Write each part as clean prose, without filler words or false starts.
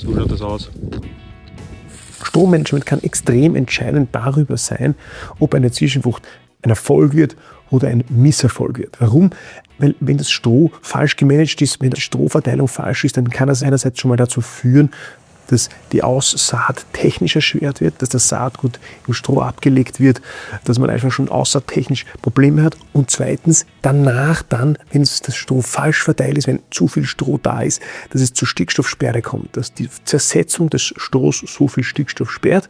So schaut das aus. Strommanagement kann extrem entscheidend darüber sein, ob eine Zwischenfrucht ein Erfolg wird oder ein Misserfolg wird. Warum? Weil wenn das Stroh falsch gemanagt ist, wenn die Strohverteilung falsch ist, dann kann das einerseits schon mal dazu führen, dass die Aussaat technisch erschwert wird, dass das Saatgut im Stroh abgelegt wird, dass man einfach schon aussaattechnisch Probleme hat. Und zweitens, danach dann, wenn das Stroh falsch verteilt ist, wenn zu viel Stroh da ist, dass es zur Stickstoffsperre kommt, dass die Zersetzung des Strohs so viel Stickstoff sperrt,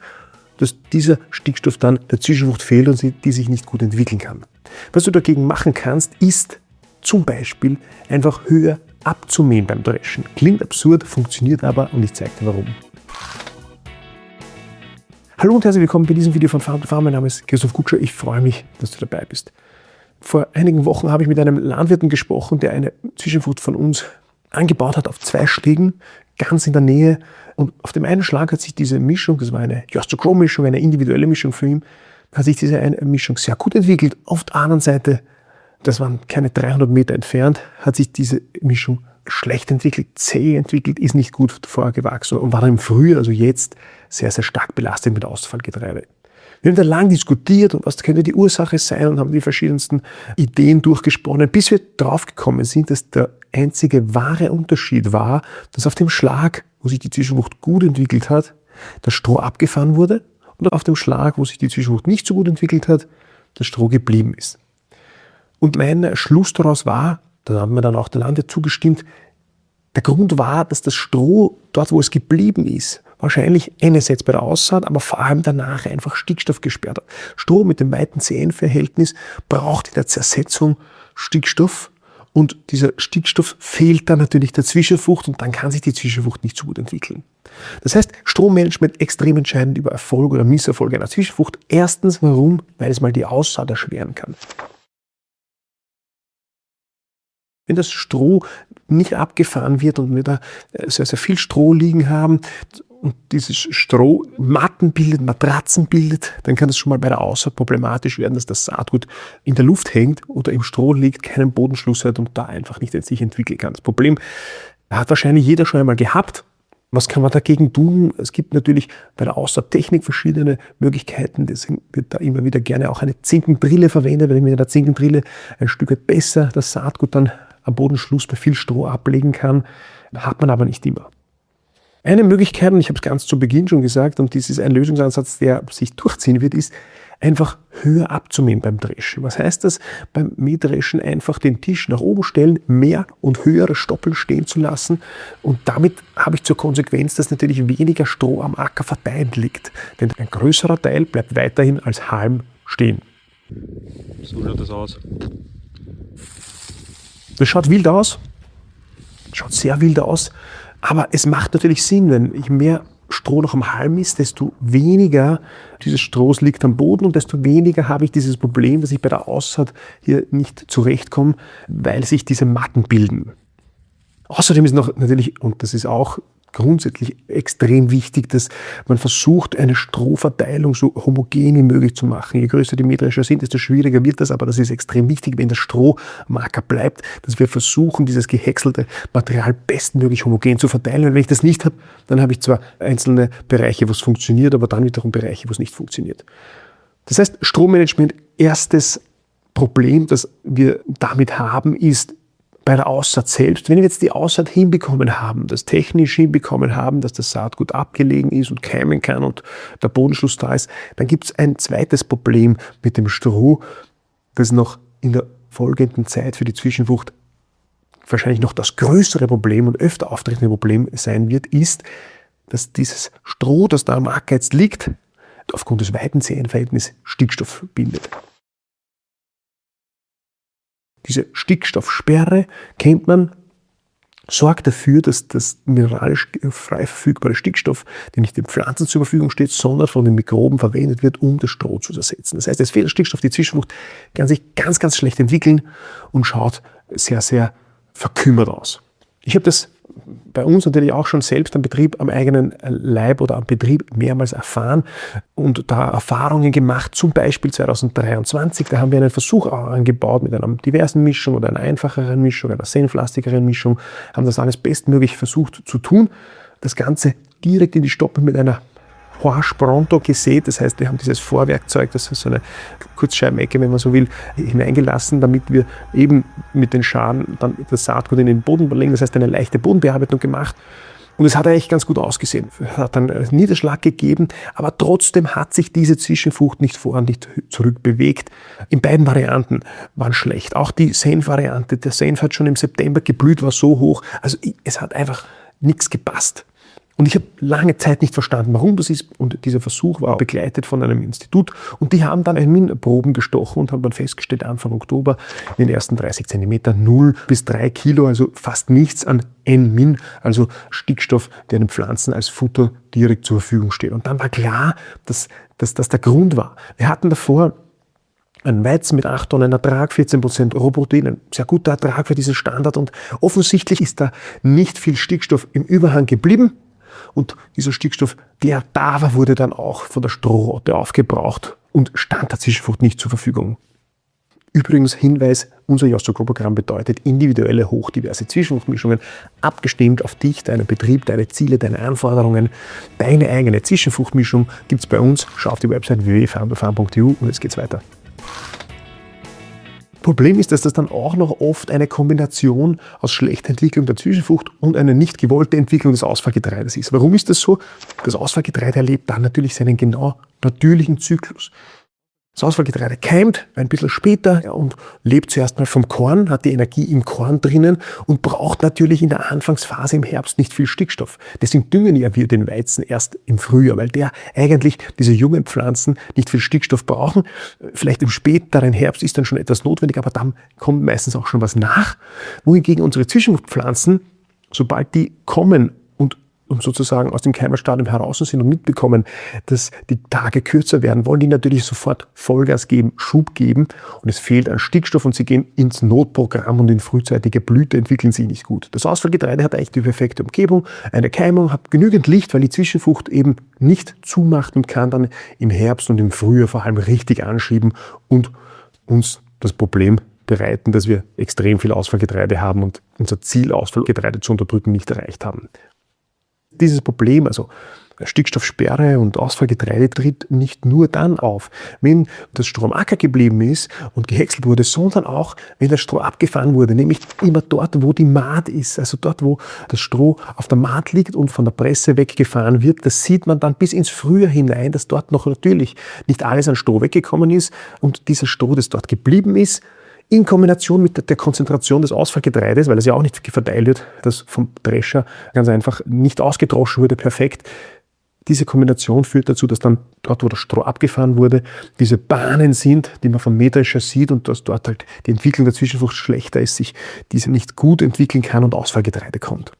dass dieser Stickstoff dann der Zwischenfrucht fehlt und die sich nicht gut entwickeln kann. Was du dagegen machen kannst, ist zum Beispiel einfach höher abzumähen beim Dreschen. Klingt absurd, funktioniert aber und ich zeige dir warum. Hallo und herzlich willkommen bei diesem Video von Farm to Farm. Mein Name ist Christoph Kutscher. Ich freue mich, dass du dabei bist. Vor einigen Wochen habe ich mit einem Landwirten gesprochen, der eine Zwischenfrucht von uns angebaut hat auf 2 Schlägen, ganz in der Nähe. Und auf dem einen Schlag hat sich diese Mischung, das war eine Just-to-Grow-Mischung, eine individuelle Mischung für ihn, hat sich diese Mischung sehr gut entwickelt. Auf der anderen Seite, das waren keine 300 Meter entfernt, hat sich diese Mischung schlecht entwickelt, zäh entwickelt, ist nicht gut vorher gewachsen und war dann im Frühjahr, also jetzt, sehr, sehr stark belastet mit Ausfallgetreide. Wir haben da lang diskutiert und was könnte die Ursache sein und haben die verschiedensten Ideen durchgesponnen, bis wir drauf gekommen sind, dass der einzige wahre Unterschied war, dass auf dem Schlag, wo sich die Zwischenfrucht gut entwickelt hat, das Stroh abgefahren wurde und auf dem Schlag, wo sich die Zwischenfrucht nicht so gut entwickelt hat, das Stroh geblieben ist. Und mein Schluss daraus war, da haben mir dann auch der Landwirt zugestimmt, der Grund war, dass das Stroh dort, wo es geblieben ist, wahrscheinlich einerseits bei der Aussaat, aber vor allem danach einfach Stickstoff gesperrt hat. Stroh mit dem weiten CN-Verhältnis braucht in der Zersetzung Stickstoff und dieser Stickstoff fehlt dann natürlich der Zwischenfrucht und dann kann sich die Zwischenfrucht nicht so gut entwickeln. Das heißt, Strommanagement extrem entscheidend über Erfolg oder Misserfolg einer Zwischenfrucht. Erstens, warum? Weil es mal die Aussaat erschweren kann. Wenn das Stroh nicht abgefahren wird und wir da sehr, sehr viel Stroh liegen haben und dieses Stroh Matten bildet, Matratzen bildet, dann kann das schon mal bei der Aussaat problematisch werden, dass das Saatgut in der Luft hängt oder im Stroh liegt, keinen Bodenschluss hat und da einfach nicht sich entwickeln kann. Das Problem hat wahrscheinlich jeder schon einmal gehabt. Was kann man dagegen tun? Es gibt natürlich bei der Aussaattechnik verschiedene Möglichkeiten. Deswegen wird da immer wieder gerne auch eine Zinkendrille verwendet, weil ich mit einer Zinkendrille ein Stück weit besser das Saatgut dann am Bodenschluss bei viel Stroh ablegen kann. Hat man aber nicht immer. Eine Möglichkeit, und ich habe es ganz zu Beginn schon gesagt, und dies ist ein Lösungsansatz, der sich durchziehen wird, ist einfach höher abzumähen beim Dreschen. Was heißt das? Beim Mähdreschen einfach den Tisch nach oben stellen, mehr und höhere Stoppeln stehen zu lassen. Und damit habe ich zur Konsequenz, dass natürlich weniger Stroh am Acker verteilt liegt. Denn ein größerer Teil bleibt weiterhin als Halm stehen. So schaut das aus. Das schaut wild aus. Schaut sehr wild aus. Aber es macht natürlich Sinn, wenn je mehr Stroh noch am Halm ist, desto weniger dieses Strohs liegt am Boden und desto weniger habe ich dieses Problem, dass ich bei der Aussaat hier nicht zurechtkomme, weil sich diese Matten bilden. Außerdem ist noch natürlich, und das ist auch grundsätzlich extrem wichtig, dass man versucht, eine Strohverteilung so homogen wie möglich zu machen. Je größer die Mähdrescher sind, desto schwieriger wird das, aber das ist extrem wichtig, wenn das Stroh am Acker bleibt, dass wir versuchen, dieses gehäckselte Material bestmöglich homogen zu verteilen. Und wenn ich das nicht habe, dann habe ich zwar einzelne Bereiche, wo es funktioniert, aber dann wiederum Bereiche, wo es nicht funktioniert. Das heißt, Strommanagement, erstes Problem, das wir damit haben, ist, bei der Aussaat selbst, wenn wir jetzt die Aussaat hinbekommen haben, das technisch hinbekommen haben, dass das Saatgut abgelegen ist und keimen kann und der Bodenschluss da ist, dann gibt es ein zweites Problem mit dem Stroh, das noch in der folgenden Zeit für die Zwischenfrucht wahrscheinlich noch das größere Problem und öfter auftretende Problem sein wird, ist, dass dieses Stroh, das da am Acker jetzt liegt, aufgrund des weiten CN-Verhältnisses Stickstoff bindet. Diese Stickstoffsperre, kennt man, sorgt dafür, dass das mineralisch frei verfügbare Stickstoff, der nicht den Pflanzen zur Verfügung steht, sondern von den Mikroben verwendet wird, um das Stroh zu ersetzen. Das heißt, es fehlt Stickstoff, die Zwischenfrucht kann sich ganz, ganz schlecht entwickeln und schaut sehr, sehr verkümmert aus. Ich habe das bei uns natürlich auch schon selbst am Betrieb, am eigenen Leib oder am Betrieb mehrmals erfahren und da Erfahrungen gemacht, zum Beispiel 2023, da haben wir einen Versuch angebaut mit einer diversen Mischung oder einer einfacheren Mischung, einer senflastigeren Mischung, haben das alles bestmöglich versucht zu tun. Das Ganze direkt in die Stoppel mit einer Horsch Pronto gesät. Das heißt, wir haben dieses Vorwerkzeug, das ist so eine Kurzscheibenecke, wenn man so will, hineingelassen, damit wir eben mit den Scharen dann das Saatgut in den Boden legen. Das heißt, eine leichte Bodenbearbeitung gemacht. Und es hat eigentlich ganz gut ausgesehen. Es hat dann einen Niederschlag gegeben, aber trotzdem hat sich diese Zwischenfrucht nicht vor und nicht zurück bewegt. In beiden Varianten waren schlecht. Auch die Senf-Variante, der Senf hat schon im September geblüht, war so hoch. Also es hat einfach nichts gepasst. Und ich habe lange Zeit nicht verstanden, warum das ist. Und dieser Versuch war begleitet von einem Institut. Und die haben dann N-Min-Proben gestochen und haben dann festgestellt, Anfang Oktober in den ersten 30 Zentimeter 0 bis 3 Kilo, also fast nichts an N-Min, also Stickstoff, der den Pflanzen als Futter direkt zur Verfügung steht. Und dann war klar, dass das der Grund war. Wir hatten davor ein Weizen mit 8 Tonnen Ertrag, 14% Rohprotein, ein sehr guter Ertrag für diesen Standard. Und offensichtlich ist da nicht viel Stickstoff im Überhang geblieben. Und dieser Stickstoff, der da war, wurde dann auch von der Strohraute aufgebraucht und stand der Zwischenfrucht nicht zur Verfügung. Übrigens Hinweis, unser Just2Grow-Programm bedeutet individuelle, hochdiverse Zwischenfruchtmischungen, abgestimmt auf dich, deinen Betrieb, deine Ziele, deine Anforderungen. Deine eigene Zwischenfruchtmischung gibt es bei uns. Schau auf die Website www.farmtofarm.eu und jetzt geht's weiter. Problem ist, dass das dann auch noch oft eine Kombination aus schlechter Entwicklung der Zwischenfrucht und einer nicht gewollten Entwicklung des Ausfallgetreides ist. Warum ist das so? Das Ausfallgetreide erlebt dann natürlich seinen genau natürlichen Zyklus. Das Ausfallgetreide keimt ein bisschen später und lebt zuerst mal vom Korn, hat die Energie im Korn drinnen und braucht natürlich in der Anfangsphase im Herbst nicht viel Stickstoff. Deswegen düngen ja wir den Weizen erst im Frühjahr, weil diese jungen Pflanzen nicht viel Stickstoff brauchen. Vielleicht im späteren Herbst ist dann schon etwas notwendig, aber dann kommt meistens auch schon was nach. Wohingegen unsere Zwischenfruchtpflanzen, sobald die kommen und sozusagen aus dem Keimerstadium heraus sind und mitbekommen, dass die Tage kürzer werden, wollen die natürlich sofort Vollgas geben, Schub geben und es fehlt an Stickstoff und sie gehen ins Notprogramm und in frühzeitige Blüte entwickeln sie nicht gut. Das Ausfallgetreide hat eigentlich die perfekte Umgebung, eine Keimung, hat genügend Licht, weil die Zwischenfrucht eben nicht zumacht und kann dann im Herbst und im Frühjahr vor allem richtig anschieben und uns das Problem bereiten, dass wir extrem viel Ausfallgetreide haben und unser Ziel, Ausfallgetreide zu unterdrücken, nicht erreicht haben. Dieses Problem, also Stickstoffsperre und Ausfallgetreide, tritt nicht nur dann auf, wenn das Stroh am Acker geblieben ist und gehäckselt wurde, sondern auch, wenn das Stroh abgefahren wurde, nämlich immer dort, wo die Maat ist, also dort, wo das Stroh auf der Maat liegt und von der Presse weggefahren wird. Das sieht man dann bis ins Frühjahr hinein, dass dort noch natürlich nicht alles an Stroh weggekommen ist und dieses Stroh, das dort geblieben ist, in Kombination mit der Konzentration des Ausfallgetreides, weil es ja auch nicht verteilt wird, das vom Drescher ganz einfach nicht ausgedroschen wurde, perfekt. Diese Kombination führt dazu, dass dann dort, wo das Stroh abgefahren wurde, diese Bahnen sind, die man vom Mähdrescher sieht und dass dort halt die Entwicklung der Zwischenfrucht schlechter ist, sich diese nicht gut entwickeln kann und Ausfallgetreide kommt.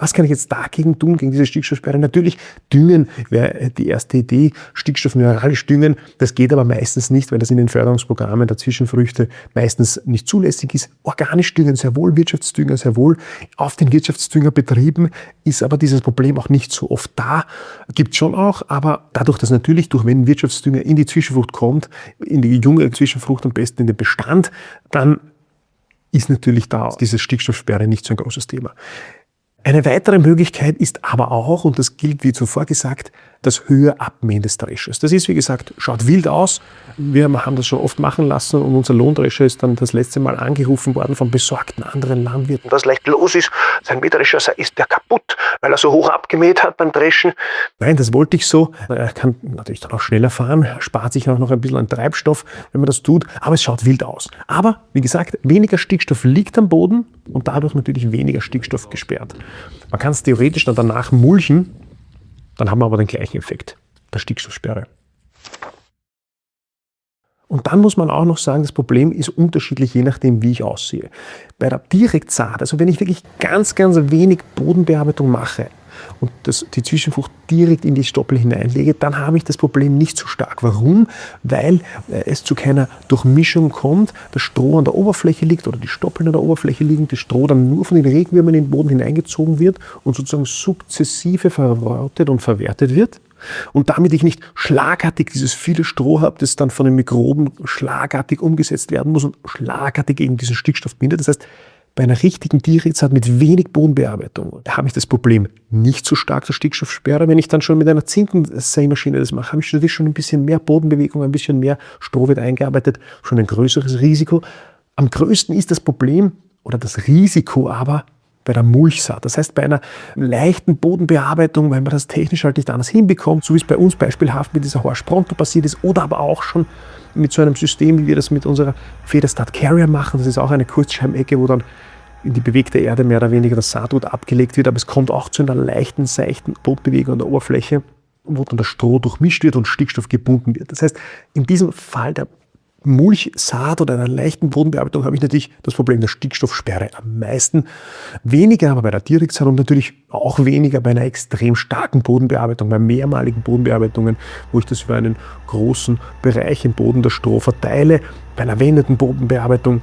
Was kann ich jetzt dagegen tun, gegen diese Stickstoffsperre? Natürlich düngen wäre die erste Idee, Stickstoff mineralisch düngen. Das geht aber meistens nicht, weil das in den Förderungsprogrammen der Zwischenfrüchte meistens nicht zulässig ist. Organisch düngen sehr wohl, Wirtschaftsdünger sehr wohl. Auf den Wirtschaftsdüngerbetrieben ist aber dieses Problem auch nicht so oft da. Gibt es schon auch, aber dadurch, dass natürlich wenn Wirtschaftsdünger in die Zwischenfrucht kommt, in die junge Zwischenfrucht am besten in den Bestand, dann ist natürlich da diese Stickstoffsperre nicht so ein großes Thema. Eine weitere Möglichkeit ist aber auch, und das gilt wie zuvor gesagt, das höhere Abmähen des Dreschers. Das ist, wie gesagt, schaut wild aus. Wir haben das schon oft machen lassen und unser Lohndrescher ist dann das letzte Mal angerufen worden von besorgten anderen Landwirten. Was leicht los ist, sein Mähdrescher ist der kaputt, weil er so hoch abgemäht hat beim Dreschen. Nein, das wollte ich so. Er kann natürlich dann auch schneller fahren, spart sich auch noch ein bisschen an Treibstoff, wenn man das tut, aber es schaut wild aus. Aber, wie gesagt, weniger Stickstoff liegt am Boden und dadurch natürlich weniger Stickstoff gesperrt. Man kann es theoretisch dann danach mulchen, dann haben wir aber den gleichen Effekt der Stickstoffsperre. Und dann muss man auch noch sagen, das Problem ist unterschiedlich, je nachdem, wie ich aussehe. Bei der Direktsaat, also wenn ich wirklich ganz, ganz wenig Bodenbearbeitung mache und die Zwischenfrucht direkt in die Stoppel hineinlege, dann habe ich das Problem nicht so stark. Warum? Weil es zu keiner Durchmischung kommt, das Stroh an der Oberfläche liegt oder die Stoppeln an der Oberfläche liegen, das Stroh dann nur von den Regenwürmern in den Boden hineingezogen wird und sozusagen sukzessive verrottet und verwertet wird. Und damit ich nicht schlagartig dieses viele Stroh habe, das dann von den Mikroben schlagartig umgesetzt werden muss und schlagartig eben diesen Stickstoff bindet. Das heißt, bei einer richtigen Tierritzart mit wenig Bodenbearbeitung habe ich das Problem nicht so stark der Stickstoffsperre. Wenn ich dann schon mit einer Zinkensämaschine das mache, habe ich natürlich schon ein bisschen mehr Bodenbewegung, ein bisschen mehr Stroh wird eingearbeitet, schon ein größeres Risiko. Am größten ist das Problem oder das Risiko aber bei der Mulchsaat. Das heißt, bei einer leichten Bodenbearbeitung, weil man das technisch halt nicht anders hinbekommt, so wie es bei uns beispielhaft mit dieser Horsch Pronto passiert ist oder aber auch schon mit so einem System, wie wir das mit unserer Feather-Start Carrier machen. Das ist auch eine Kurzscheibenecke, wo dann in die bewegte Erde mehr oder weniger das Saatgut abgelegt wird, aber es kommt auch zu einer leichten, seichten Bodenbewegung an der Oberfläche, wo dann das Stroh durchmischt wird und Stickstoff gebunden wird. Das heißt, in diesem Fall der Mulchsaat oder einer leichten Bodenbearbeitung habe ich natürlich das Problem der Stickstoffsperre am meisten. Weniger aber bei der Tierritzart und natürlich auch weniger bei einer extrem starken Bodenbearbeitung, bei mehrmaligen Bodenbearbeitungen, wo ich das über einen großen Bereich im Boden das Stroh verteile. Bei einer wendenden Bodenbearbeitung,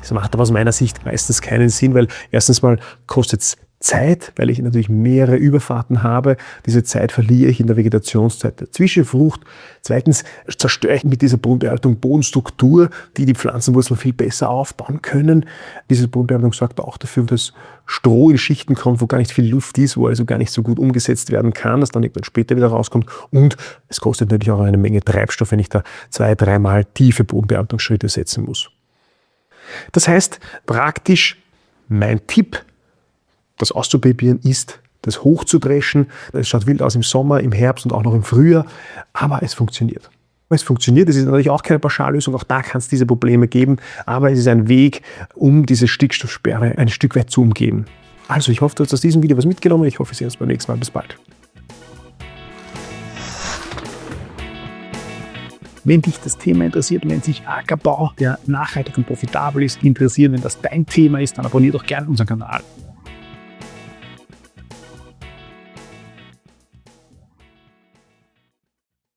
das macht aber aus meiner Sicht meistens keinen Sinn, weil erstens mal kostet es Zeit, weil ich natürlich mehrere Überfahrten habe. Diese Zeit verliere ich in der Vegetationszeit der Zwischenfrucht. Zweitens zerstöre ich mit dieser Bodenbearbeitung Bodenstruktur, die die Pflanzenwurzeln viel besser aufbauen können. Diese Bodenbearbeitung sorgt auch dafür, dass Stroh in Schichten kommt, wo gar nicht viel Luft ist, wo also gar nicht so gut umgesetzt werden kann, das dann irgendwann später wieder rauskommt. Und es kostet natürlich auch eine Menge Treibstoff, wenn ich da 2-3 Mal tiefe Bodenbearbeitungsschritte setzen muss. Das heißt, praktisch mein Tipp, das auszuprobieren ist, das hochzudreschen. Es schaut wild aus im Sommer, im Herbst und auch noch im Frühjahr, aber es funktioniert. Es funktioniert, es ist natürlich auch keine Pauschallösung, auch da kann es diese Probleme geben, aber es ist ein Weg, um diese Stickstoffsperre ein Stück weit zu umgehen. Also ich hoffe, du hast aus diesem Video was mitgenommen. Ich hoffe, wir sehen uns beim nächsten Mal. Bis bald. Wenn dich das Thema interessiert, wenn sich Ackerbau, der nachhaltig und profitabel ist, interessiert, wenn das dein Thema ist, dann abonniere doch gerne unseren Kanal.